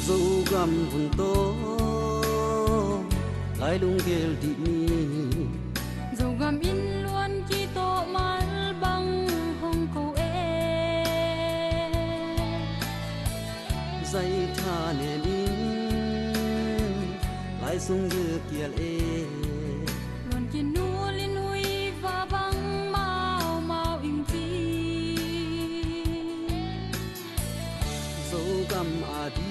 dâu gầm hùng tố lại lung ghel đi mi dâu gầm in luôn chi tô mal băng hồng cầu e dây tha nền in lại sung dư kia e luôn chi nu linh hui và băng mau mau im chi dâu gầm à đi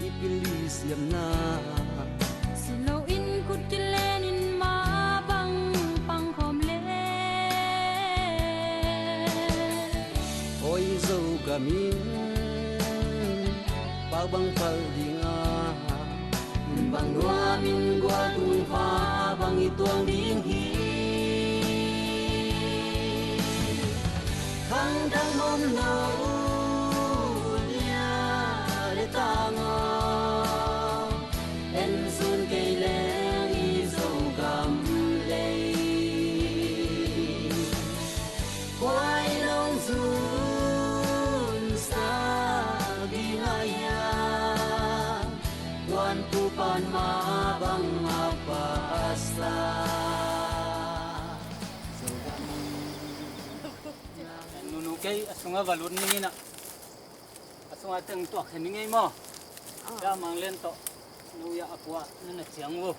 ipili siam na silo in kut chi lên in ma băng băng khom le ôi dâu gầm in bao băng phật đi nga băng noa min qua tung pha băng i tuang ding hi khang thang mom no lia le ta nga en sun cây le i dâu gam le quay long sun sa gi ngaya wan tu pan ma bang apa asa nunu cái sunga valun ni na sunga teng to khen ngai mo ya mang len to nu ya akwa na chiang wo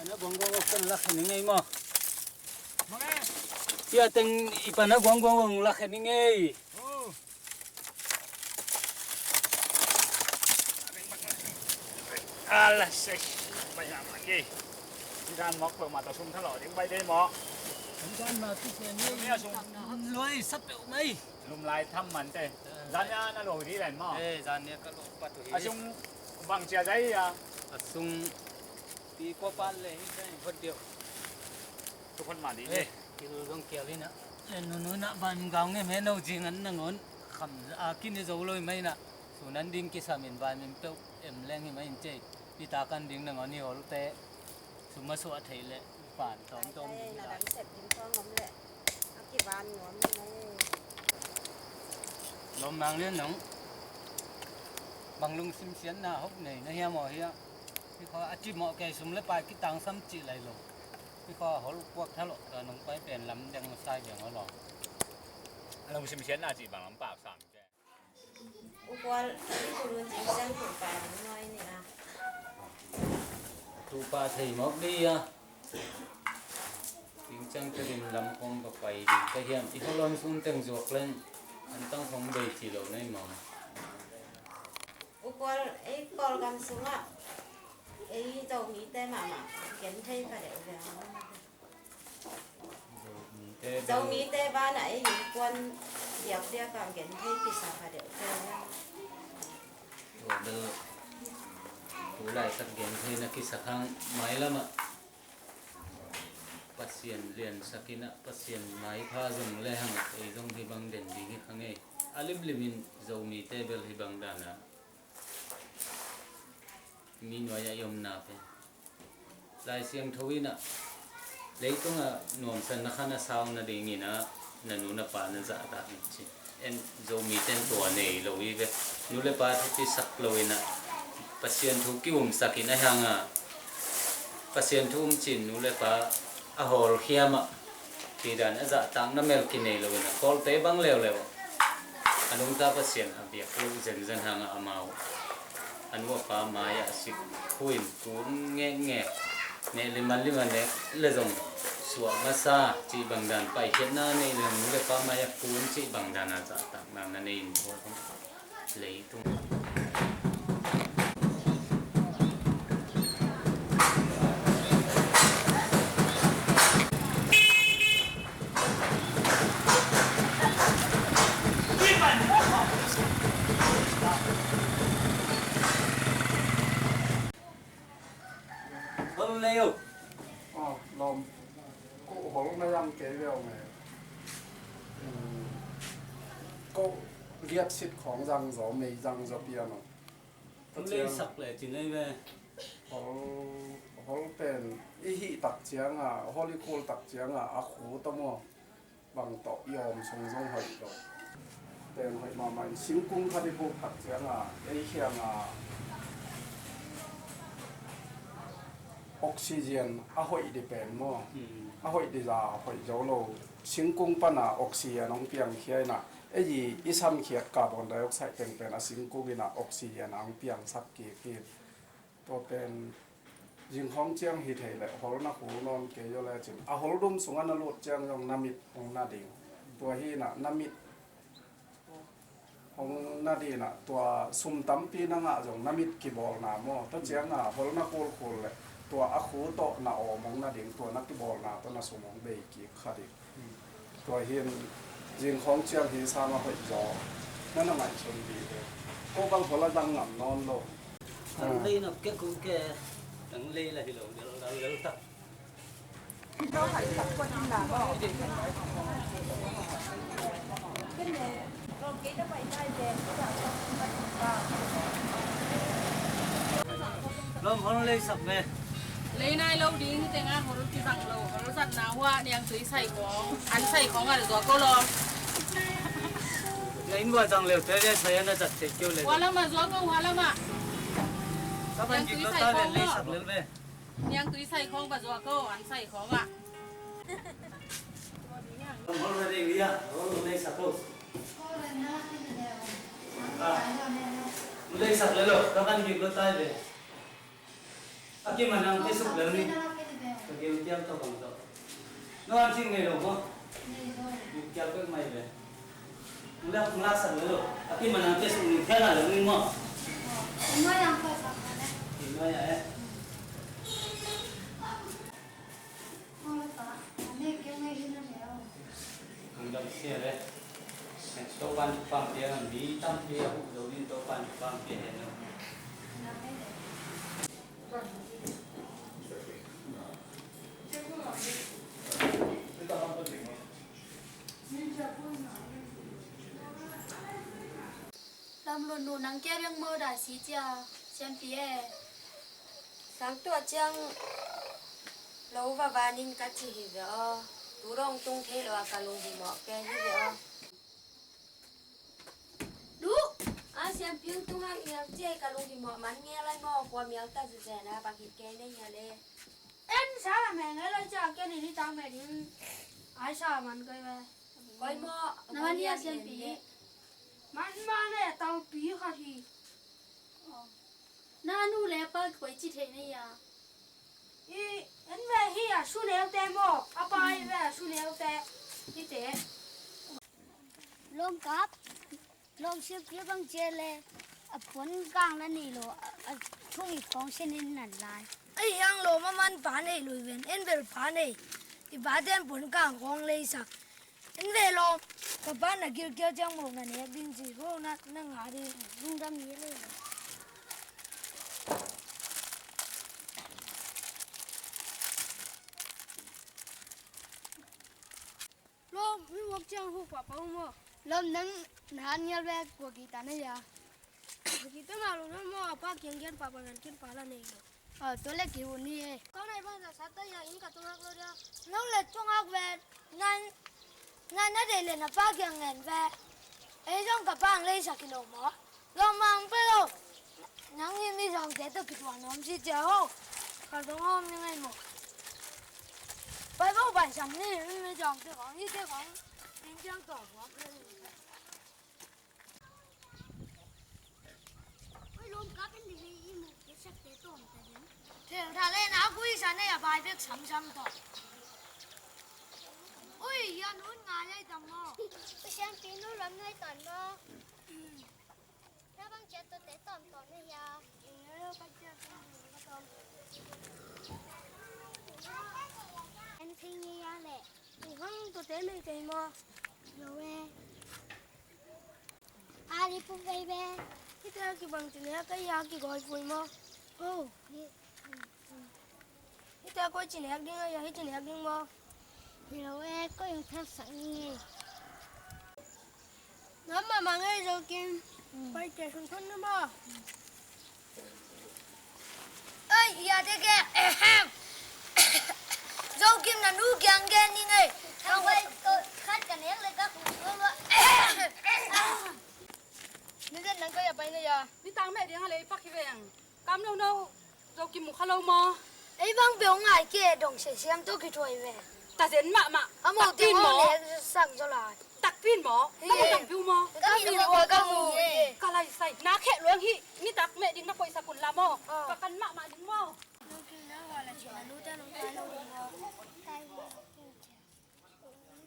na bong bong kan la khen ngai mo ya teng ipana bong bong la khen ngai là sạch bây giờ mà gì đi ra mọc vào mà tao sung thằng lọ đến bay đây mọ kan ma tu chen ni ya sung loi sap pe mai lùm lại thăm mình thế ra nha nó rồi đi lên mọ jan ne ka lo pa tu à sung bằng chia giấy à sung ti ko pan le hi phật điệu tụi con mà đi ê ki lu dong kia li na nu na ban gaung nge me no jing an na ngon kham a kin ni zo loi mai na su nan ding ki samin ban min pe em leng hi mai in che pi ta kan ding na ngon ni hol te su ma so thei le pan tom tom đây là đánh xếp chính con ngắm lệ cái bàn ngắm này lom mang liên nong bằng lung sim xian na hốc này na hiam mo hia pi kho a chi mo ke sum le pa ki tang sam chi lai lo pi kho hol kwak tha lo ka nong pai pen lam dang ma sai yang lo lùm xem xén là chỉ bằng lắm bảo sẵn chứ u qua cái cô luôn chính sang của bàn nói này à tu pa thei mok đi à tiếng chang cái đình làm con bạc bay đi cái hiểm ít lon sun teng ruột lên anh tăng không đầy chỉ lộ này mà u qua ấy con cầm súng à ấy dầu nghĩ tên mà kiến thấy phải để dầu nghĩ tên ba này quân dẹp dia cầm kiến thấy cái sao phải để rồi đỡ tu lại sắc kiến thấy là cái sắc hang máy lắm ạ pasien liền sakina pasien mai pha dùng le hang ei dong hi bang den ding hi khange alim limin zomi table hi bang dana min wa ya yom na pe lai siang thowina leitunga nuam san na khana saw na dingi na nanu na pa na za ta chi en zomi ten to nei lo wi ve nu le pa thi sak loina pasien thu kium sakina hanga pasien thum chin nu le pa a hol khiama ti dan a za tang na mel ki nei lo na kol te bang leo leo anung ta pasien a bia ku zen zen hanga amao anwa pa maya sik khuin kun nge nge ne liman liman ne le zong suwa masa chi bang dan pai hian na nei le nu le pa maya kun chi bang dan a za tang na na nei bo thong lei tung hôm nay không lom cô hổ nó răng kế vào này cô ghét xịtของrăng gió mây răng gió bia nó hôm nay sặc lại chỉ lấy về hổ hổ bên ý hị tắc chiang à holy cool tắc chiang à à khổ tao mua bằng tọ yom song song hỏi đó เป็นหอยมาใหม่สิงกุ้งคาริบูผักเจียงไอเฮียงออกซิเจนหอยดิเป็นมั้งหอยดิจ่าหอยเจ้าโลสิงกุ้งปันออกซิเจนน้องเปียงเขียนไอ้ยี่อิซัมเขียดคาร์บอนไดออกไซด์เป็นสิงกุ้งออกซิเจนน้องเปียงสักกี่ตัวเป็นยิงห้องเจียงฮิตเลยฮอลนักหูนอนเกยอยู่แล้วจริงฮอลดุมสงอันนรดเจียงยองนามิดของนาดิงตัวฮีนามิดของนาดีตัวซุ่มตั้มปีนั่งจงนามิดกีบอลนาโมตัวเจียงฮอลนักโคลเลยตัวหูโตนาอมองนาดิงตัวนักกีบอลนาตัวนาสมองเบกีขาดิตัวฮียิงห้องเจียงฮีสามาหอยจอนั่นน่ะไม่ชนดีเลยก็บางคนละดังงำนอนโล thằng ly nó cái cũng cái thằng ly là thì lộ tập Đâu phải tập quân là bỏ. Cái này còn kỹ nó phải tay về lom nó lên sập về lấy này lâu đi thì tiếng Anh họ chỉ rằng lâu họ giật nào hoa đi ăn tưới xayของăn xayของlà được câu lo lấy vào trong liều thế đây thấy nó giật thì kêu lên hoa lắm mà gió câu hoa lắm ạ các bạn kịp ta lên lên sập lên về đi ăn tưới xayของvà gió câu ăn xayของạ lom nó lên đi à nó lên sập luôn lên sập lên rồi các bạn kịp ta về khi mà đang tiếp xúc lớn đi cái kêu tiêm tao bằng tao nó ăn xin nghề đâu không kéo cái mày về nó không lát sẵn nữa rồi khi mà đang tiếp xúc thì thế là lớn đi mà thì nói vậy hàng đồng xe đấy tô ban bằng tiền làm bí tâm kia đầu tiên tô ban bằng tiền nữa làm luôn luôn nắng kia biếng mơ đại sĩ chia xem phía sáng tua chiang lâu và ninh cá chỉ về tú rong tung thế là cả lùng thì mỏ cái như vậy đủ xem phiếng tung hàng nhà chơi cả lùng thì mỏ mắn nghe lại mỏ qua miếng ta sẽ rẻ na bằng thịt cái này nhà lê em sao là mẹ nghe lời chào cái này đi tao mẹ đi ai sao mà coi về coi mỏ nó đi xem phía mà này tao bí khá thì na nu lẽ ba quậy chỉ thế này à em về hi à su leo te mỏ à ba về su leo te đi té lom cáp lom xem phía bằng chơi lê phun gang là nỉ lo chung ít phong sen nên nản lại ai yang lo mà man phán này lùi về em về phán này thì bà đem phun gang con lấy sạc em về lo các bạn là kêu kêu trong một ngày này bình gì cô nó ngã đi rung đâm nghĩa lên lo mi một trang hộp quả bao mà lom nắng nán nhau về của kỳ ta này à kita malu na mo apa kian pa bangan kian pala ne tôi lấy kiểu này con này bao giờ sát tới nhà in cả tung hak lo dia nó là chung học về ngàn nó để lên là ba kiang ngàn về ấy trong cả bang lấy sạc kilo mà lòng mang về đâu nắng như mi dòng thế tôi kịp hoàn hôm chỉ chéo cả đúng hôm như ngày một bây giờ bài sắm này mi dòng cái con như cái con em trang tổ quá luôn cá bên đi im một cái sắc tế tôm tại đến thì thà lên áo quý sáng nay là bài biết sắm sắm tổ ui yên út ngài đây tầm mò tôi xem phim nó lắm ngay tận đó nó bằng chết tôi tế tôm tôm này ya nhớ bắt chưa bắt anh thấy như ya lẹ thì không tôi tế mấy cái mò rồi ali pun baby kita ki bang tini cái ya ki gọi vui mò oh kita coi chỉ nè đi ya chỉ nè đi mò rồi có những thằng sẵn như nó mà nghe rồi kim phải chạy xuống thôn nữa mò ơi ya thế kìa dâu kim là nu kiang gen đi ngay không phải tôi khát cả nén lên các cụ luôn ฮัลโหลมอ ไอ้บางเปียวง่ายเกดงเสียเสียมตัวกี่ถ้วยแม่ ตาเซนมา หมอตีหมอเลยสั่งจะลา ตักพินหมอน้ำมันพิวหมอ ก็มีตัวก็มู กะไรใส่นาแค่ลวงฮินี่ตักแม่ดิ้งนักปอยสกุลลามอกะกันมาดิ้งมอ น้องกินน้ำว่าละเชียวรู้แต่น้องตายแล้วน้องตายว่า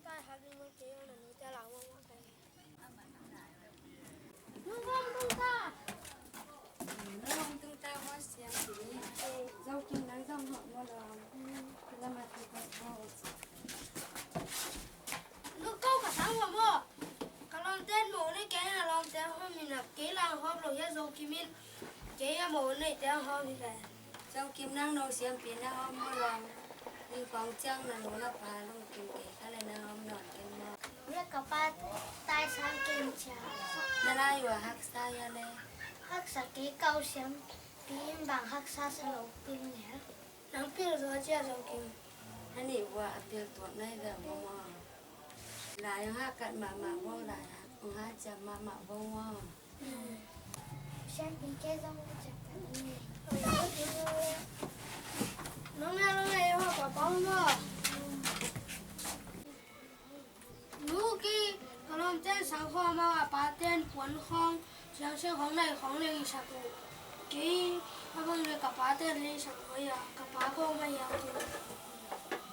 ตายหากินมื้อเดียวน้องแต่ละวันว่าไปน้องก็ต้องตา น้องตึงตาว่าเสียงสีเจ้ากินนั้นเจ้าหอมว่าเราแล้วมาที่เขา ลูกเก้ากับทั้งว่าบ่กำลังเต้นหมูในแกงลองเต้นห้องมีนับเกลังห้องเราแค่โซกิมินเกยหมูในเต้นห้องนี่แหละ เจ้ากิมนั่งนอนเสียงปีนะหอมว่าเรามีของเจ้าน่ะหนูนับพาลงกินเก๋ก็เลยนะหอมนอนกันมา เรียกกับป้าตายสามเกมชา นั่นไรอยู่ฮักษาอย่างไร ฮักษาเกเก้าเสียมปีนบางฮักษาสโลปีนเนี่ยนังปีนตัวเจ้าโซกิม อันนี้ว่าเดียวตัวในเรื่องว่าหลายฮักกันมาว่าหลายฮักจะมาว่า ฉันปีนแค่ต้องจับกันนี่น้องแม่ว่าป้าป้าว่าลูกกี้กำลังเต้นสังคมมาว่าป้าเต้นปวนห้องเสียงเสียงของในของเลี้ยงสักกี้ถ้าบางเรื่องกับป้าเต้นเลี้ยงสักหน่อยกับป้าก็ไม่อยากดู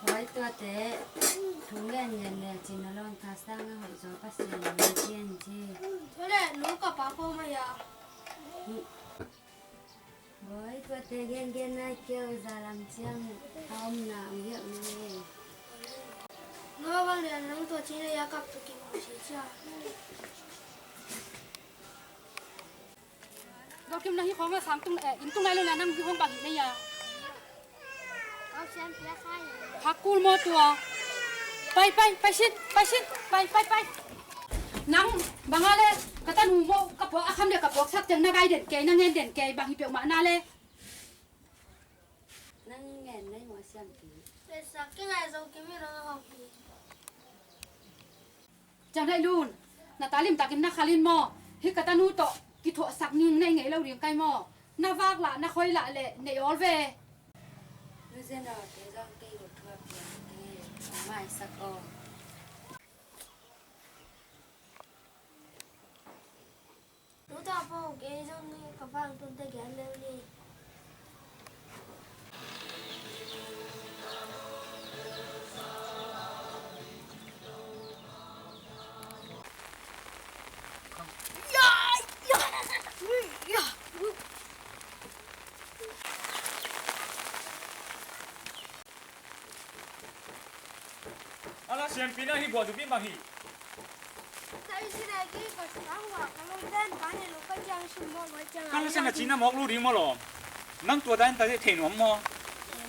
ไว้ตัวเตะถุงเงินเงินเนี่ยจีนร้อนทาสร้างหอยโซ่ปัสสาวะเทียนจี เท่านั้นหนูกับป้าก็ไม่อยาก ไว้ตัวเตะเงินเงินน่ะเกี่ยวจะลำเชียงหอมหนาวเยอะเลย หนูบางเรื่องน้องตัวจริงเลยอยากกับตัวกินของเสียจ้า เรากิมนาฮิของมาสามตุ้งอินตุ้งไหนเลยนะน้ำฮิของบางหินเนี่ย เอาเสียมเพี้ยข้าอย่าง พักกูมอตัวไปชิดไปนังบางอะไรกระตันหูโมกับพวกอาคำเดียวกับพวกชักจังนาไกเด่นเกยนางเงินเด่นเกยบางฮิเปียวมาหน้าเลย นั่งเงินในหัวเสียงปี แต่สักกี่ไงโซกิไม่รู้ห้องปี จังได้ลูนนาตาลิมตากินนาคาลินมอฮิกระตันหูโตกิถวสักนิ่งในไงเราเรียงไกมอนาฟากละนาคอยละเละในออลเว รู้เส้นเราเตะเราเตะกับทั่วเพียงเตะไม่สักอ หนูตาพ่อเกย์จังนี่กับฟังตุนตะแกนเร็วนี่ เอาละเสียงปีน่ะฮิบัวดูพี่บางฮิ 在现在给个三万，我们在把那路个讲什么我讲 ก็แล้วเส้นน่ะจีน่ะหมอกรู้ดีมั้งหรอนั่งตัวด้านแต่เทนวมมั้ง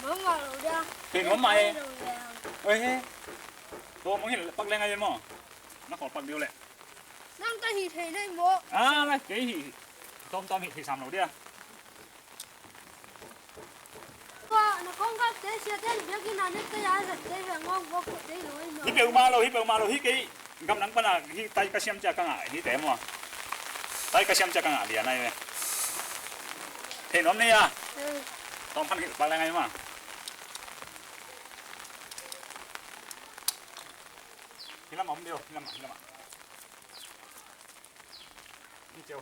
我马路的， เทนวมมาเอ้ยตัวมึงเห็นปักแรงไงมั้งนักขอปักเดียวแหละ 那个是谁的么？ อะไรเก๋ฮิต้มฮิที่3โลเดียว 哇，那刚刚这些天别给那那个伢子，这些我可得了呢。 ฮิเปียวมาโลฮิเก๋กำลังปะน่ะฮิไตกระเทียมจะกังอ่ะฮิแต่มั้งไตกระเทียมจะกังอ่ะเดี๋ยวไหนเนี่ยเทนวมเนี่ยต้มพันฮิปักแรงไงมั้งฮิละหมอมเดียวฮิละหมอนี่เจียว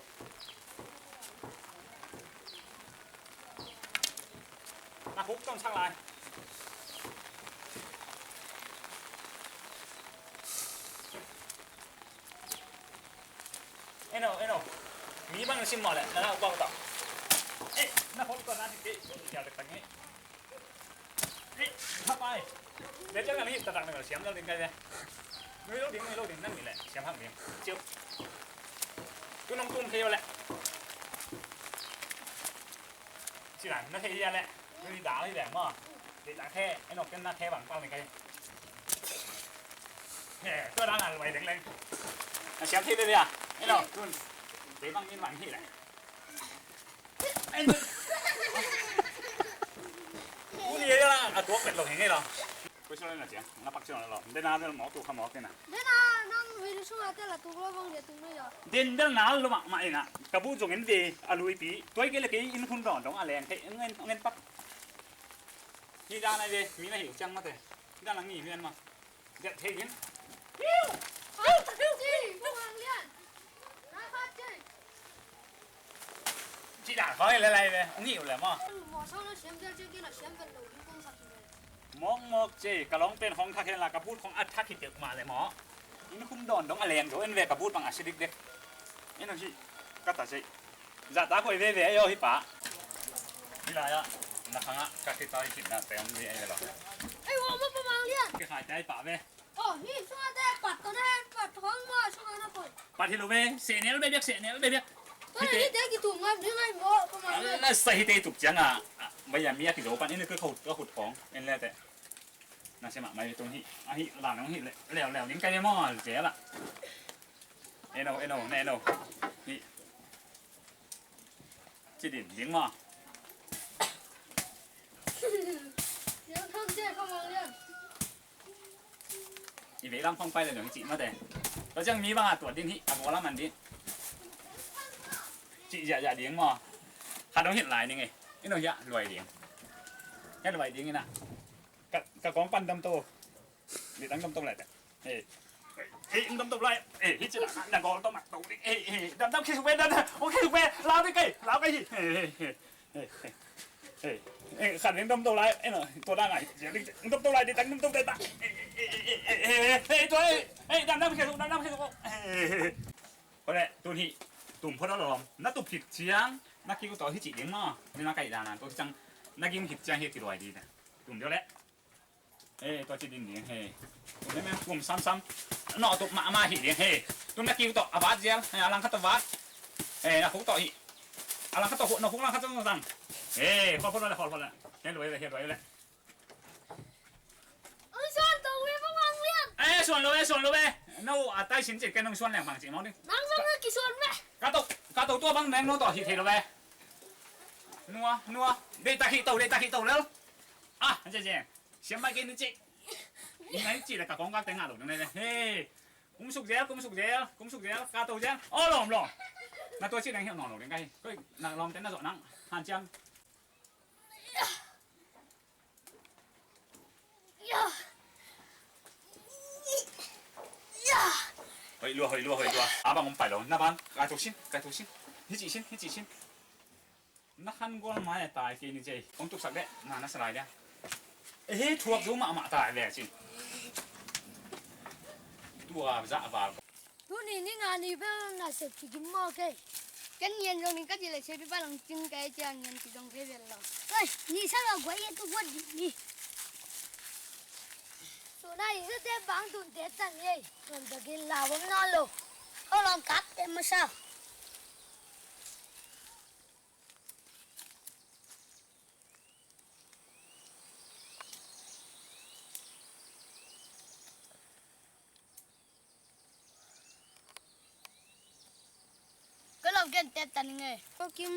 นะคุกต้องช่างลายเอ้โน่มีบ้างชิมหมดแหละแล้วเราบอกต่อเอ๊ะนะคุกก่อนนะที่เกี่ยวกับตั้งนี้เอ๊ะเข้าไปเดี๋ยวเจ้าอย่างนี้ตัดหนึ่งเสียมเราดึงกันเลยไม่รู้ดึงนั่นนี่แหละเสียมหักเดียวเจียวกูน้องตุ้มเทียวแหละสิหลังนั่นเทียแหละไม่ได้ด่าไม่ได้แหลมมั้งเดี๋ยวด่าแค่ไอ้นกเป็นหน้าแค่บังเป้าในไกลเนี่ยตัวร่างอะไรแรงๆเสียมที่เลยเนี่ยไอ้นกตุ้มเดี๋ยวบังมินหวังที่แหละไอ้มึงกูนี่เยอะละอ่ะตัวเป็ดหลงอย่างงี้เหรอไปช่วยหน่อยเสียงนับปักช่วยหน่อยหรอได้นานแล้วหมอตัวขมอกันนะ 那为了什么在那多个房间东了呀？ เดินเดินนานแล้วมาเองนะกระบูจงเงินดีอลุยปีตัวเกล็ดกี่อินคุณร้อนตรงอะไรเงินปัก đi ra này về mi là hiểu chăng mà thế đi ra là nghỉ miền mà dậy thế nhá chị đã có cái này về ông hiểu là mà mốc chị cả lôngเป็นของทักเห็นละกระพูดของอัดทักขิดเกิดมาเลยหมอนี่คุ้มดอนต้องอะไรอย่างเดียวเอ็นเวกระพูดบางอาชีพเด็กนี่น้องchịก็ตัดสิจะตาคุยเว่ๆอยู่ที่ป่านี่ไรอ่ะนักขังอ่ะก็คิดต่ออีกนะแต่ยังมีไอ้หรอ哎，我们不忙练。 ก็หายใจป่าเว้ 哦，你说的把头呢，把头嘛，说那个。 ป่าที่รู้เว้เสียเนี้ยรู้เว้เสียเนี้ยรู้เว้ 我那你得给土嘛，你那我不忙练。 แล้วใส่ที่ถูกจังอ่ะไม่อยากมีอะไรที่รู้ป่ะนี่คือขุดของเอ็นแล้วแต่น่าใช่ไหมไม่ตรงที่อ่ะที่หลังน้องที่แล้วนี่ใกล้จะมอเจ๊ละเอ็นโอนี่จีดินเลี้ยงมอ 行，看不见，不忙练。 อีเวล่ำphongไปเลยหนึ่งจีมาแต่เราจังมีบ้างตัวดิ้งที่อ่ะบอกว่ามันดิ้งจีอย่าเลี้ยงมอขาต้องเห็นลายนี่ไงนี่เราอย่ารวยเลี้ยงแค่รวยเลี้ยงนี่นะกะกองปั้นดำโตมีตั้งดำโตเลยแต่เฮ้ยดำโตไรฮิจิระดังกองต้องหมักโตดิดำคิดสุเวดโอเคสุเวลาวได้ไงลาวไปสิขันเลี้ยงดำโตไรหน่อยตัวด้านไหนเดี๋ยวดำโตไรดิตั้งดำโตได้ตาตัวดำคิดสุคนละตัวนี้ตุ่มพอเราลองนักตุ่มผิดเชียงนักกินก็ต่อที่จีเลี้ยงมาในนักไก่ดานันตัวจังนักกินผิดเชียงเฮ็ดกี่รอยดีนะตุ่มเดียวแหละตัวจีดินเลี้ยงตุ่มนี่แม่งกลุ่มซ้ำนอตุ่มมาหิเลี้ยงตุ่มนักกินก็ต่ออาบาดเจียงอลังคัตตวัดนักฟุกต่อหิอลังคัตตหัวนกฟุกอลังคัตตตังพอแล้วเฮ็ดรวยเลย我说等会不忙练。ส่วนเลยนู่ใต้ชิ้นเจ็ดแกน้องส่วนแหลมบางจริงมั้งนี่ 哪个那给说咩？กระตุกตัวบางแดงน้องต่อหิเท了呗นัวได้ตาขี้โตแล้วอ่ะเจ๊เสียงไม่กินนี่จินี่ไงจิเลยกับของกางแต่งงานหลุดนั่นเลยกุ้มสุกเดียวกระตุกเดียวอ๋อหลอมน่าตัวชิ้นแดงเหี่ยวหนอนหลุดยังไงก็น่าลองแต่น่าสดนั่งหันจังเฮ้ยรัวอาบังผมไปแล้วน้าบ้านกระตุกชิ้นฮิจิชิ้นนักขันกวนมาตายกินนี่เจ๊ผมตุกสักเด้น่าสลายเนี่ยถั่วรู้มาตายเลยจริงตัวจะบ้า如你俺那边那是皮筋毛给，跟年中你个起来随便把人整改这样年这种改变了。对，你上了国也都我你。ส่วนนายก็ได้บางตุนเด็ดตั้งเย่ส่วนตะกินลาวมันนอนลงเขาลองกัดเต็มมาซะก็เราเกินเด็ดตั้งไงก็กิน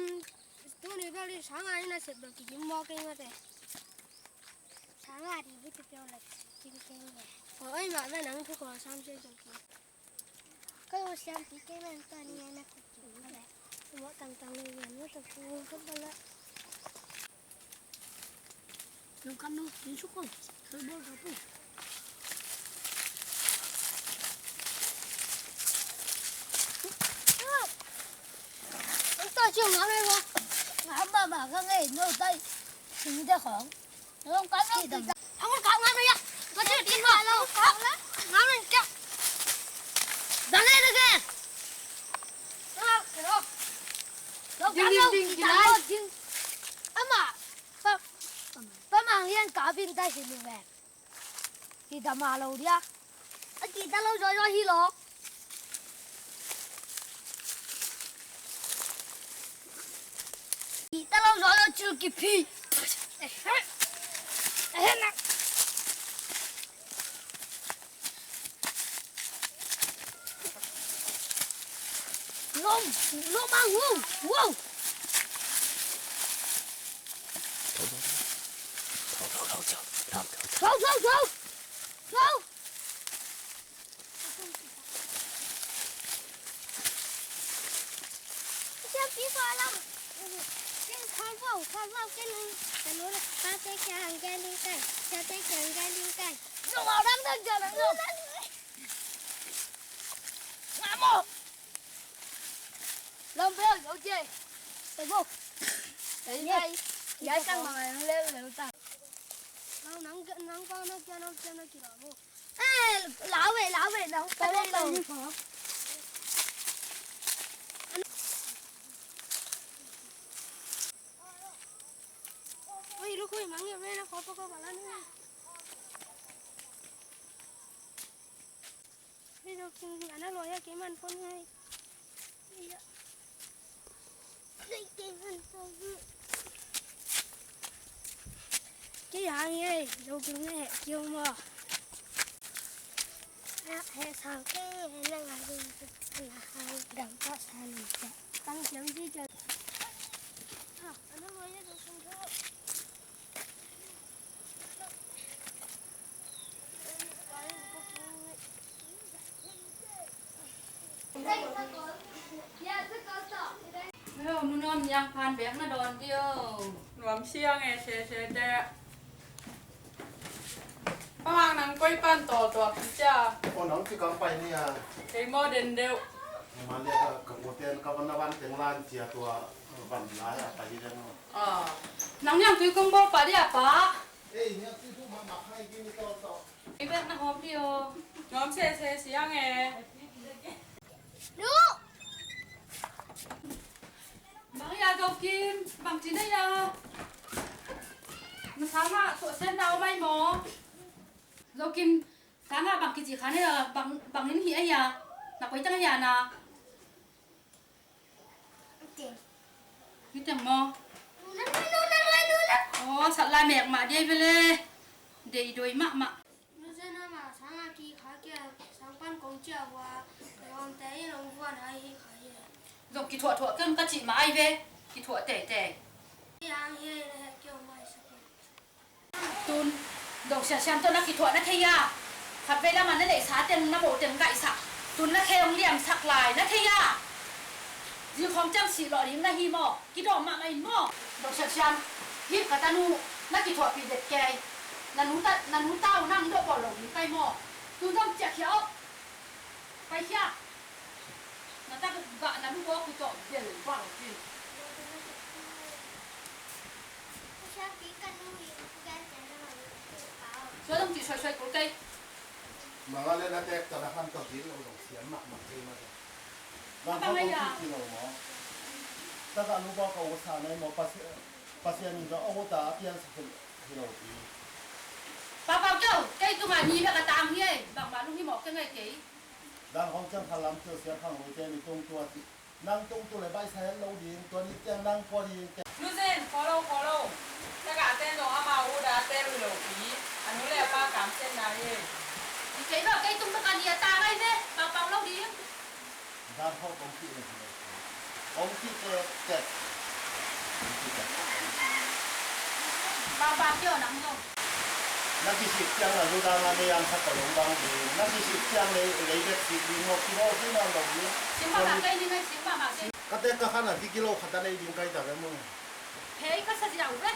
ตัวนี้ก็เลยช้างอะไรน่ะเสร็จแบบกินหม้อกินมาแต่ช้างอะไรไม่ติดเดียวเลยกินแกงเลย我爱买那能出口上这种皮，跟我相比，给那当年那个皮来，我当的人我都不不了。能看到你出口，吃不着不？大舅拿来我，俺爸爸刚才no带，你的红，你用干了的，他们搞俺们呀。我这地方了，好了，俺们叫，咱来这个，啊，给了，老干了，你来听，阿妈，把忙练搞病带去了呗，记得马路的，啊，记得路在去了，记得路在就给屁，哎那。lô mang wow thâu xem tí xoa lắm khoan vào cái này cái lúa này ta sẽ càng cái đi cái ta sẽ càng cái đi cái dùng vào đâm thân chờ đừng dùng ngã một lâm phèo dấu chê để vô để đây giải căng mà mày lên lên ta nó nắng con nó cho nó chỉ đỏ vô ê lão về đâu cái đây là gì phở ôi lúc ấy mắng nhiều lên nó khó có bảo lan nữa bây giờ nó lôi ra cái màn con ngay cái hàng này đâu cũng nghe chiều mà hệ sao cái là hàng đậm có sao này tăng chấm gì cho nó lôi ra được không đó Mun nom yang pan bek na don dio. รวมเชียงไงเชแต่ประมาณนั้นก้อยปั้นต่อตัวพี่จ้า โอ้น้องที่กำไปเนี่ย ไอ้หม้อเด่นเดียว มาเรียกกับโอเทนกับวันวันเต็งลานเจียตัววันหลายไปที่นั่น อ่านังยังตุยกงบ่ปะเดียปะ เอ้ยเนี่ยที่ผู้มาหมักให้กินต่อ ไอ้แบกนะหอมเดียว น้อมเชเสียงไง đúng บางยาดอกกินบางจีนยามันสามารถสวดเส้นดาวไม่หมอเรากินสามารถบางกินจีขันเนี่ยบางนิ้นหีไอ้ยาหนักไปตั้งยานะ tiền พี่แต่งหมอ nó lên อ๋อสัตว์ลายแมกมาเดียไปเลยเดี๋ยวโดยมะ nó sẽ nó mà sáng ngày kia khá kia sáng ban công chiều và còn té nó quan hay khá gì ดอกกี่ถั่วเกินก็จีมาไอเวกี่ถั่วแต่ cái hàng này là kiểu mai sao ตุนดอกเสียชันต้นนักกี่ถั่วนักเทียขัดเวลามันนั่นแหละสาเต็มน้ำโบเต็มไก่สักตุนนักเคงเลี่ยมสักลายนักเทียยืมของจังสีหล่อลิ้มนาฮีหม้อกี่ดอกมาไอหม้อดอกเสียชันฮิปกะตานูนักกี่ถั่วปีเด็ดแกนันนูเต้านั่งดอกบอลหลงใกล้หม้อตุนต้องเจ็บเขียวไปเชียนั่นตั้งกะนั่นก็คือจ่อเดี๋ยวบ้าจริง sao cái cân nuôi cái tiền nó mà bảo ช่วยต้องจีช่วยกูไก ๆมาเล่นนักเตะแต่ละขั้นต่อทีเราต้องเสียหมักเองมาเลยบางคนที่เราหมอถ้าการรู้ว่าเขาสานในหมอปัสยานีก็เอาตาเปลี่ยนสักที่เราดี ป้าเปล่าเจ้าไก่ตัวนี้แบบกระตามเฮ้ยบางบ้านลุงที่หมอกกันไงเก๋ ดังของจังพลังเชื่อเสียข้างหัวใจในตรงตัวนั่งตรงตัวเลยใบแสนเราดีตัวนี้แจ้งนั่งพอดี นูเซน follow ถ้ากาเต้นดอกอามาอูดาเต้นหลงปีอันนู้นแหละป้ากามเส้นนายเอง ดีเก๋แบบไก่ตุ้มตะการเดียตาไงเนี่ยเปล่าเปล่าเราดี ด้านเข้าของที่เลยของที่เจ็ด บางเจ้าหนังเนาะ นักที่สิบจังเลยดูดาราในยังขัดตลงบางดีนักที่สิบจังเลยเลยเด็กสิบดีงอกิโลที่นั่นเราดี สิบาทไก่นี่ไง10 บาทเส้น ก็เด็กก็ขนาดที่กิโลขัดได้ดีใกล้แต่ละมือ เฮ้ยก็สัจจะเอาเว้ย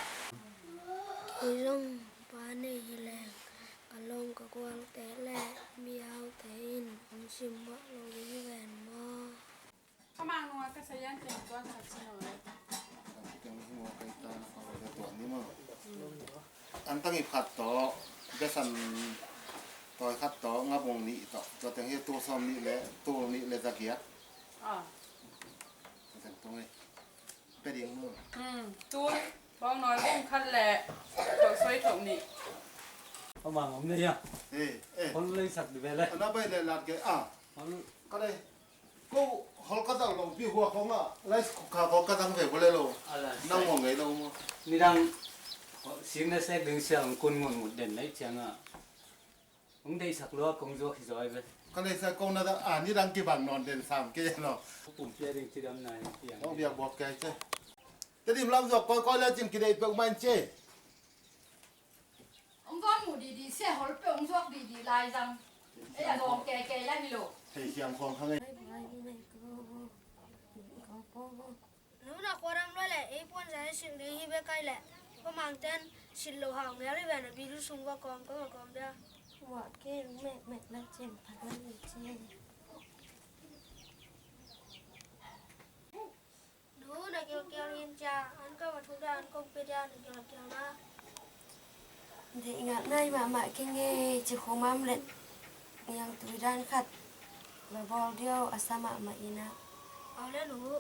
cái rong bán này là cả lông cả quang té lẹ miao té in ông chim bọ lông đi vẹn mò ประมาณนัวก็ใช้ยันเต็มตัวสักหน่อย จังหัวใกล้ตาเอาไปตัวนี้มั้งอันตั้งอีขัดต่อเดสันต่อยขัดต่องับวงนี้ต่อตัวแต่งให้ตัวซ้อมนี้แหละตัวนี้เลยตะเกียบ อ่า แต่งตรงนี้เป็นยังมือ ตูนบ้องน้อยบ้องคันแหละถกซอยถกนี่ เขามาผมเนี่ย เอ๊ะ คนเลยสักดีไปเลย อันนั้นไปเลยลาดแกเขา ก็ได้กูเขาก็ต้องลงพี่หัวเขามาไล่ขาเขาก็ต้องเวกเลยลง อะไร นั่งมองไงลงมา นี่ดังเสียงนั่นเสียงดึงเสียงคนงงหมดเด่นเลยเสียงอ่ะผมได้สักล้อกงโจที่ซอยไป ก็เลยใส่กงนั่นนี่ดังกี่บังนอนเด่นสามเกยเนาะ ปุ่มเพียริงที่ดำนายเพียง ต้องเบียกบอกแกเจ้แต่ดิมลำจอกก้อยแล้วจิ้มกินได้เปลือกมันเจ้ ông con ngủ đi xe hol pe ông thuốc đi lai rằng ấy là đồ kè lại đi lộ ให้เสียงของข้างใน cái bài như này có นูน่ะควรทำด้วยแหละไอ้พวกนั้นสิ่งดีที่ไปใกล้แหละก็มังเต้นสินโลหะแม่เลยแบบบีรุสุงก็กอมเด้อ ว่าเก้รู้แม่ละเจนพันนั่นนี่เจน ดูนะเกี่ยวนินจาอันก็มาทุกด้านก็ไปด้านเกี่ยวนะ เด็กงานในมาเก่งเงี้ยจะคงมั่มเล็ดยังตุยด้านขัดแบบบอลเดียวอาสามาอีนะ เอาแล้วหนูรู้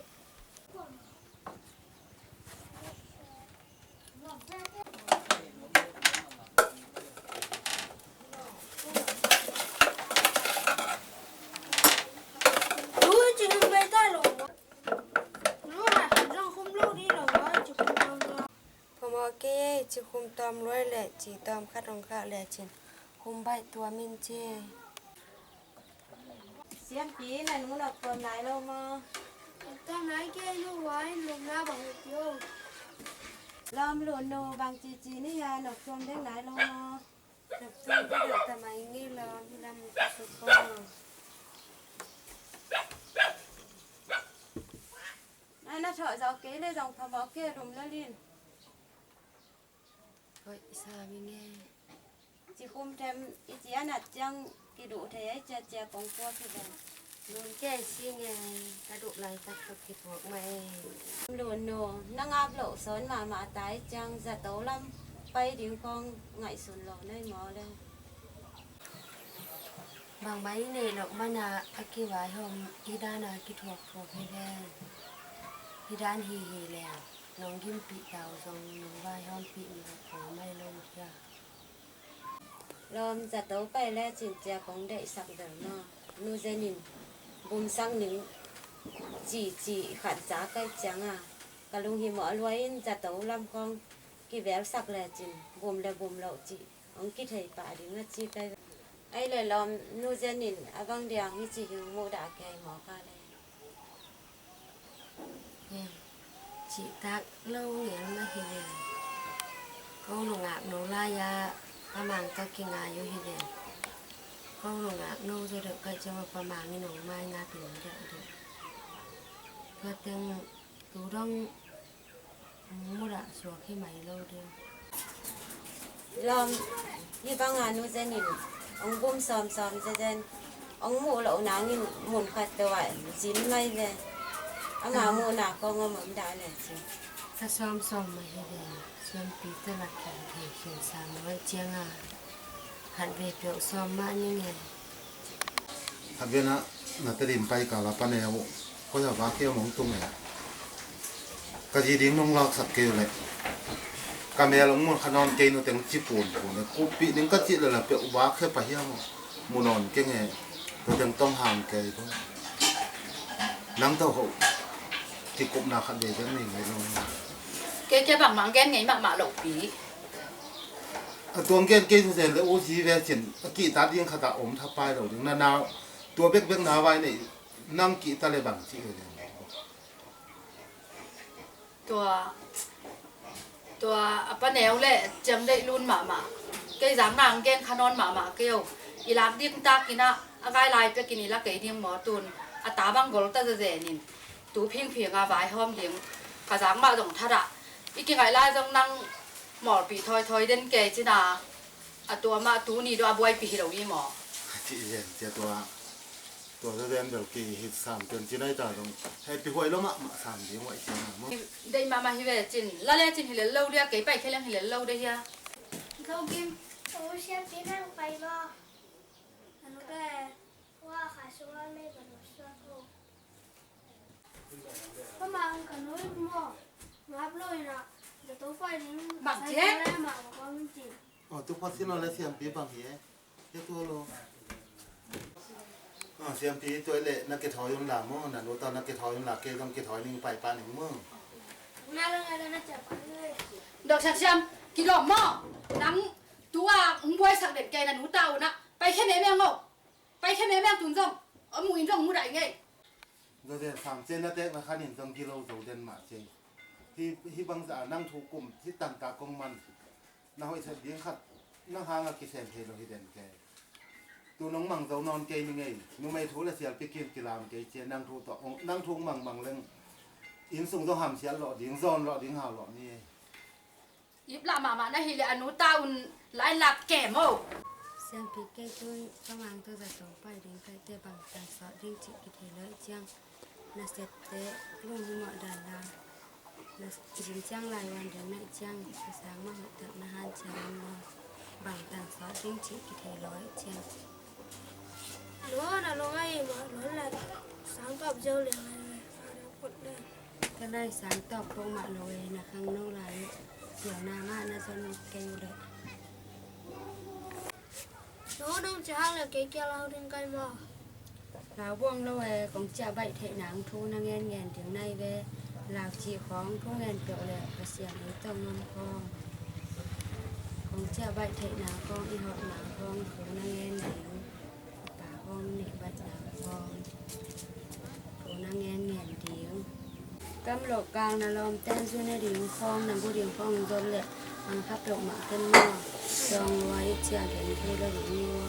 จริงไม่ได้หรอรู้นะเรื่องคุ้มลูกนี่หรอว่าจะคุ้มทำหรอ พอมาเก้จะคุมตอมร้อยแหละจีตอมขัดรองข้าแหละจินคุมใบตัวมินเจเสียงผีน่ะหนูหลับตัวไหนแล้วมา ตอนไหนแกอยู่ไว้ลงหน้าบังเดียว ลอมหลุนโนบางจีนี่ยาหนกชมได้ไหนแล้วมาหนกชมก็เดือดแต่ไม่งี้ลอมลำสุดโตนั่นน่ะเถอะจะเก๋เลยดองพอบอกเก๋รุมแล้วลินเฮ้ยสามีไงจีคุมเต็มอีจีอันนัดจังกิดูเทยเจ้ของพ่อพี่ดังลุนแก่สิไงกระดูกไหลตัดตกกิดหัวไม่ลุนโนนั่งอาบโหลสอนมาตายจังจะโตลำไปดิ้งกองไงสุนหล่อได้หมอเลยบางใบเนี่ยดอกมันอากิวายหอมอีด้านากิถวกถวกให้แดงอีด้านฮีแล้วน้องยิ้มปีเตาทรงน้องวายหอมปีมีของไม่ลงจ้ะลมจะโตไปแล้วจินเจ้าของได้สักเดิมเนาะนูเจนินบุญสังหนึ่งจีขันจ้าใกล้จังอ่ะกะลุงหิมอรวยจะโตลำคองกี่แววสักแล้วจินบุมแล้วบุมเหล่าจีองกิเทยป่าดิ้งละจีไปไอ้เลยลมนูเจนินอบังเดียงฮิจิหิงโมดาแกหมอค่ะเลยchị ta lâu ngày mà hi đèn câu lồng ngạc nấu la ya pa mang ta kinh ngà yo hi đèn câu lồng ngạc nấu cho được cái cho mà pa mang như nấu mai ngà tiền được được và từng tú đông mua đã xuống khi mày lâu đi làm như bang ngà nu dân nhìn ông bom xòm cho dân ông mua lẩu nắng nhìn muốn khátตัวchín may về ông mà mua nào con ông mới đã này chứ ta xóm mà hết rồi xóm tí ta là cảnh thể chuyển sang với chiang à hẳn về biểu xóm mà như này hạt viên á là ta điểm bay cả là pan này có giờ vác kêu mong tung này cái gì điểm nông lạc sạch kêu này cái mẹ lông muốn khăn non cây nó tiếng chip buồn này cúp bị đến cái gì là biểu vác kêu phải hiao muốn nón cái này tôi đang tông hàng cây thôi nắng tàu hậu thì cũng là khăn để cho mình này luôn cái bằng mắng ghen ngày mà lộ phí tuồng ghen cây thì là ô gì về chuyện kỹ ta điên khát ta ốm tháp bài đầu đứng nào tua biết nào vai này năng kỹ ta lại bằng chị rồiตัวป้าแนวแหละจังได้รุ่นมาcái dáng nàng ghen khăn non mà kêuอีลากดิ้งตากินะอะไรลายไปกินอีลากเกยดิ้งหมอตุนตาบังกอลตาเจนินตูเพียงอาไว้หอมดิ้งกระสังมาตรงทัดอ่ะอีกินไงล่ะจังนั่งหมอปีถอยเด่นเกยจีน่าตัวมาตูนี่ตัวบวยปีเราอีหมอchị hiện chịตัวเรียนแบบกี่หิตสามจนจีน่าจะต้องให้ไปหวยแล้วมาสามเดียวไว้จีน่ามั้งได้มาฮิเวจินแล้วเนี่ยจินฮิเลlâuเดียเกยไปแค่เรื่องฮิเลlâuได้ยังเขากินโอ้เชฟที่นั่งไปบ่อันก็ว่าขาชัวเล่กับรถชัวโตก็มากันนู้นหม้อมาปลุยนะเดี๋ยวตัวไฟนี้บังเจ๊มาบอกว่ามันจริงอ๋อทุกคนที่นอนแล้วเสียงปีบางเหี้ยเจ้าตัวโลเสียงปีตัวเละนักเก็ตถอยยงหลามั่งนั่นรู้ตอนนักเก็ตถอยยงหลาเกต้องเก็ตถอยนึงไปปานหนึ่งมั่งน่าเรื่องอะไรน่าจะไปเลย ดอกชักช้ำกินหลอมหม้อนังตัวบวยสักเด็ดแกน่ะหนูเต่านะไปแค่ไหนแมงงกไปแค่ไหนแมงตุนจ่องหมูอินจ่องหมูได้ไงเราเดินสามเส้นนัดเด็กนะครับเห็นตรงกิโลโซเดนมาเจที่บางสานั่งถูกกลุ่มที่ต่างตากงมันน่าให้เสด็จเลี้ยงขัดนั่งหางกิเซนเทโลฮิเดนแกตัวน้องมังเจ้านอนเกยยังไงนูไม่ถูและเสียไปกินกีฬาเกยเจนั่งถูต่อนั่งถูมังเรื่อง in sung do ham xian lo ding zon lo ding ha lo ni Yếp là mà nó hi là anh út tao lại là kẻ mồ. xem bị cây tôi các mang tôi ra tổng phải đến cây tê bằng tàn sợ riêng chị cái thể lợi chăng là sẽ tế luôn như mọi đàn là chính chăng lại hoàn đến lại chăng sáng mà hội tận là han chăng bằng tàn sợ riêng chị cái thể lợi chăng nó là nó ngay mà nó là sáng tạo dâu liền này quật đây cái này sáng tạo không mà lối là khang nô lại kiểu nào mà nó dân kêu đấy nó đang chả là cái kia lao trên cây mà Lào buông lâu về cũng chả vậy thể nắng thu năng ngàn tiếng nay về Lào chỉ khoáng thu ngàn kiểu lệ và xiềng lấy tông năm con cũng chả vậy thể nắng con y họ nắng con thu năng ngàn tiếng bà con nị bạch nắng con thu năng ngàn tiếng cắm lộ càng là lòm tên duyên ở điểm phong nằm vô điểm phong dồn lệ bằng khắp động mạng tên mò dòng ngoài chả đến thế là điểm mua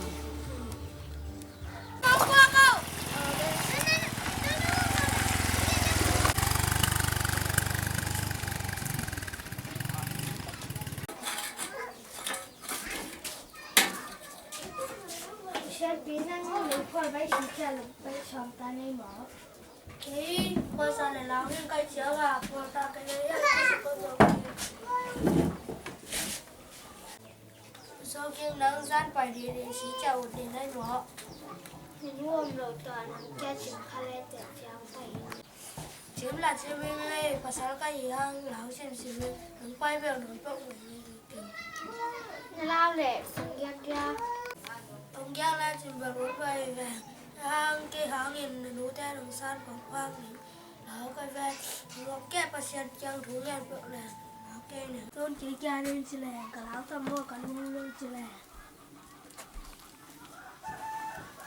sẽ biến năng lượng qua bãi xịt ra là bãi sòng ta này mở cái qua sau này làm những cái chữa là qua ta cái đấy là có được sau khi nắng gian phải đi để xí chào để này mở nhưng hôm đầu tuần cha chừng khai lên để chào phải chiếm là chiếm lên và sau cái gì ăn lão xem xí lên hắn quay về nó bốc lao lệ xong kia ông giang lên trên bờ núi bay về hàng cái hàng nghìn núi té đồng san còn khoang này đó cái về nó kẹp vào xe trang thú lên vợ này đó cây này tôn chỉ cha lên chỉ là cả lão thầm mua cả nuôi lên chỉ là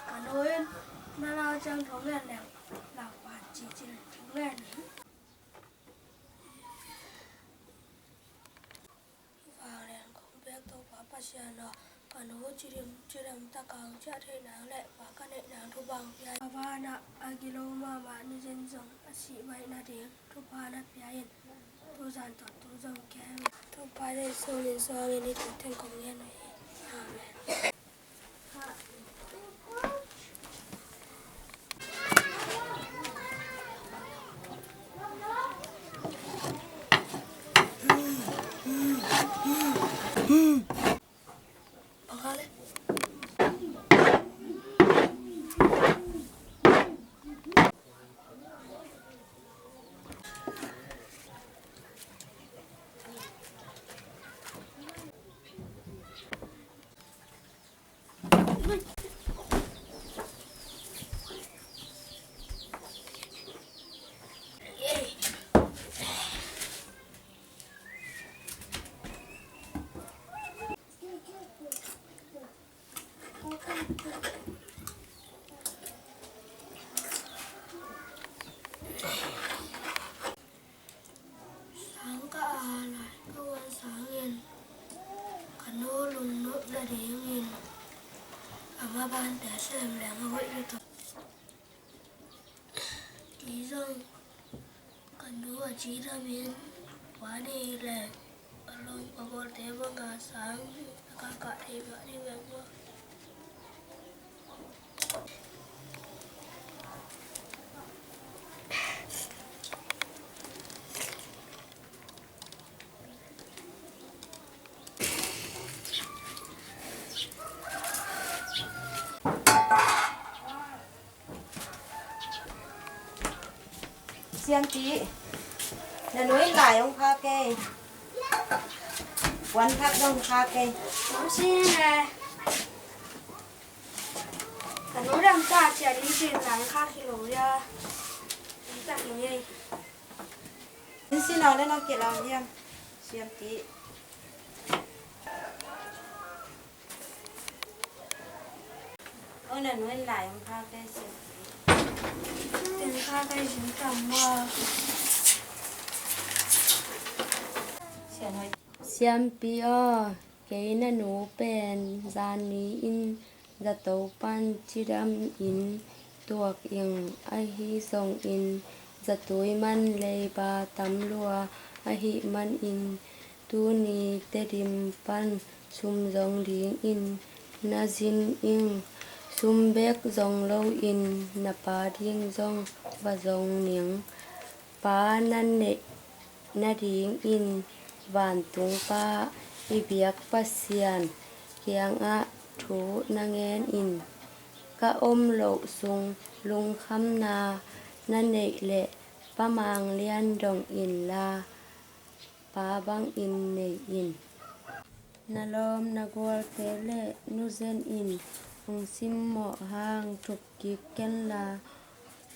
cả nuôi mà lo trang thú lên này là quản chỉ là thú lên vào này không biết tôi có bao giờ nó còn nó chỉ làm ta càng chết thế nào lại và cái này nào thu bằng vậy và na agilo mà ni dân dòng sĩ vậy na tiếng thu ba na bia thu dàn tọt thu dòng kém thu ba đây sau này đi thu thành công nhân này amen sáng cả lại câu ăn sáng yên cả nô lùn nốt ra để yên mà ban để xem là mà vậy được chỉ rằng cả nô ở chỉ ra miền quá đi là lôi qua bộ thế bằng cả sáng cả thì vậy đi về qua xem tí là núi lại ông pha kê quán thác đông pha kê Cảm xin nè cả núi đầm ta chỉ đi tìm lại khác thì đủ ra đi tặng như vậy xin nói lên nó kia làm em xem tí ôi là núi lại ông pha kê xem tiền khác cái gì tầm mà xem pio cái này nó bên gian ní in ra tàu pan chỉ đam in tuộc in ai hi song in จะตุยมันเลยบาตำลัวอหิมันอินตูนีเตดิมปันซุมจงดิงอินนาจินอิงซุมเบกจงโลอินนาปาดิงจงบะจงเนียงปานันเนนาดิงอินวานตุงปาอีเบียกปัสเซียนเกียงอะถูนางแงนอินกะอมโลซุงลุงคำนานันเนเละปะมางเลียนดงอินลาปาบังอินเนอินนาลอมนากวลเตเลนุเซนอินองซิมหมอหางทุกกิกเกนลา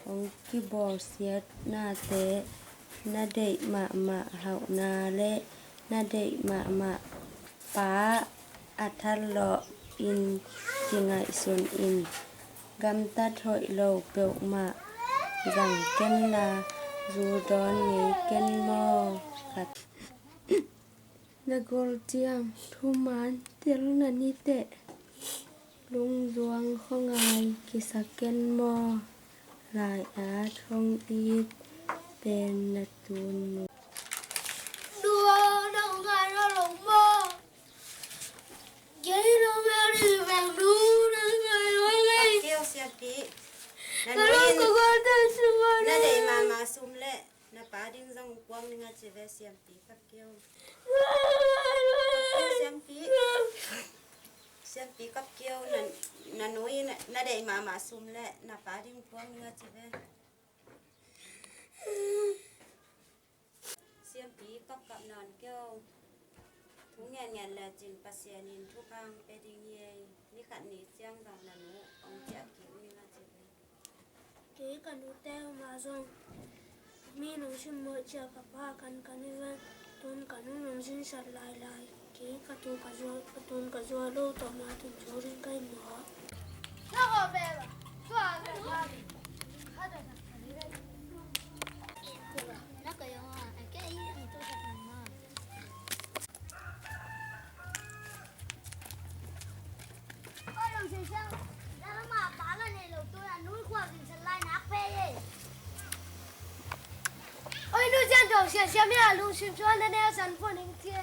องกิบอลเสียดนาเตนาเดมะเฮานาเลนาเดมะปาอัทัลโลอินจิงไงซุนอินกัมตัดหอยโลเปียวมาจังเกนลาจูดอนเงเกนโมกัดนากอลเจียงทุมานเตียลนันนิเตะลุงจวงข้องไงกิสเกนโมลายอาทองอีดเป็นนาตูน đua đâu ngay nó lồng mơ giấy đâu nghe đi vàng đu đâu ngay nó ngay kêu xe tí nó đâu có con tên xung quanh na để mà sum lệ na pa ding dong quang ni nga che ve siam pi ka kêu siam pi ka kêu na noi na để mà sum lệ na pa ding quang ni nga che ve siam pi cấp cặp nón kêu thú ngàn là chỉnh pasien in thu kang pe ding ye ni khát ni chiang dong na nu ông chia kêu ni nga che ve kể cả nụ teo mà rồi mi nông sinh mới chia cả ba căn đi về tuần cả nông sinh sạt lại kể cả tuần cả rồi lâu tao mà tuần chỗ đến cây mỏ nó có về rồi nó cái cái gì tôi thật mà ôi đồng chí sao đó mà bán cái này đầu tôi là núi khoa thì sẽ lại nát phê đi ôi núi chân đầu xem nha luôn xem cho nên em sẵn phone đến kia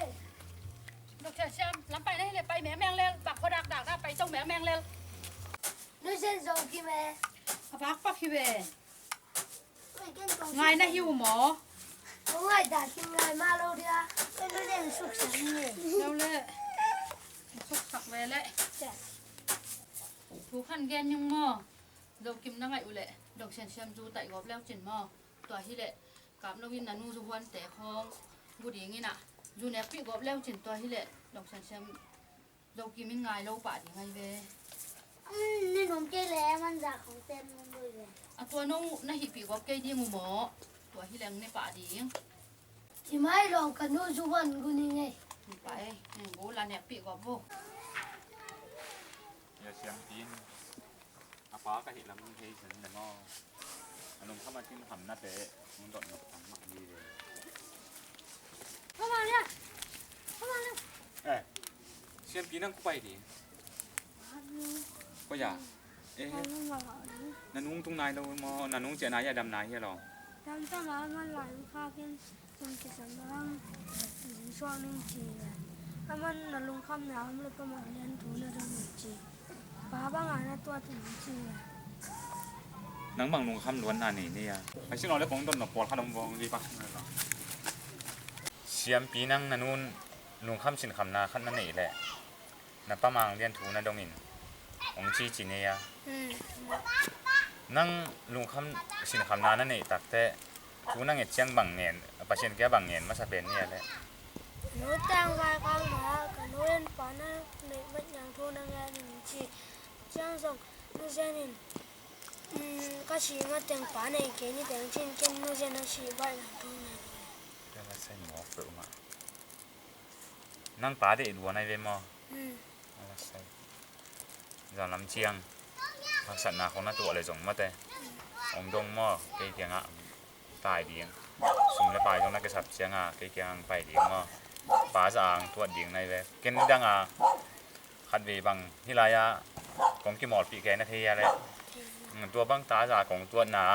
ดอกเสียเสียมลำไปได้เลยไปแม่แมงเร็วปักเขาดักได้ไปส่งแม่แมงเร็ว núi chân dầu kia mẹ ปักพี่เว ôi cái con ไงนะหิวหมอ không ai đã kim ngày mà lâu đi à ôi núi chân sụp sẵn nhỉ เร็วเลยสุกสักเวเลยผู้ขันแกนยังหม้อดอกกิมนั่งไงอุเละดอกเสียเสียมจูไต่กอบแล้วจินหม้อตัวที่เละกับนวินนันูสุวรรณแต่คองบุดีงี้น่ะจูเนปีกอบแล้วจินตัวที่เละดอกเสียเสียมดอกกิมยังไงเราป่าดีไงเว nên nóng chơi lẽมันจากของเต็มมันด้วยเลย อะตัวน้องน่าหิปีกอบเกยดีงูหมอตัวที่แรงในป่าดี ที่ไม่ลองกันนู้นสุวรรณกูนี่ไง ไปโบราณเนี่ยปีกอบโบ อย่าเสียงตีนอาป้าก็เห็นแล้วมึงเฮ้ยฉันแต่นออารมณ์เข้ามาที่ทำหน้าเตะมึงโดดมาทำหมักดีเลย เข้ามาเนี่ยเข้ามาเนี่ย เอ้ยเสียงตีนั่งกูไปดิก็อย่าเอ๊ะนันนุ่งทุ่งนายเรามอนันนุ่งเจนายอย่าดำนายเฮียหรอ ทำตั้งแต่มันหลายข้าวกินจนจะสำลักช่วงนึงจีเลยถ้ามันนลุงคำหนาวมันเลยประมาณเรียนถูเลยตรงนี้จีป้าบ้างอ่ะนะตัวถึงจีเลย นังบังนุ่งคำล้วนนานี่เนี่ยไอ้ชิโนเล็กของต้นหนอกปอดขนมวงดีปะเสียมปีนั่งนันนุ่นนุ่งคำสินคำนาขั้นนั่นนี่แหละนับประมาณเรียนถูนะดงอินองจีจีเนี่ยนั่งลุงคำสินคำนานั่นนี่ตักแต่ทูนั่งเงียเชียงบังเงียนปัจเจียนแกบังเงียนมาสเปนเนี่ยแหละ นู้แต่งกายกันหากันนู้เล่นปานะในบัดยังทูนังไงหนึ่งจีจ้างส่งนู้เจนินก็ชีมาแต่งปาในเกนี่แต่งจินเกนนู้เจนชีบ้านยังทูนัง เดี๋ยวมาใส่หมอเปิดมานั่งป่าได้ดูในเวมอมาใส่จอนลำเชียงพักสันนาของน้าตัวอะไรส่งมาแต่องดงหม้อเกี่ยงอ่ะตายเดียงสุ่มและปลายตรงนั้นกระสับเชียงอ่ะเกี่ยงไปเดียงหม้อป่าสางตัวเดียงในเวเกินดังอ่ะขัดเวบังที่ลายอ่ะของกิมอดปีแกนาทีอะไรตัวบังตาจากของตัวหนา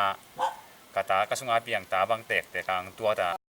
กะตากะสุงอาเปียงตาบางเตกแต่กลางตัวตา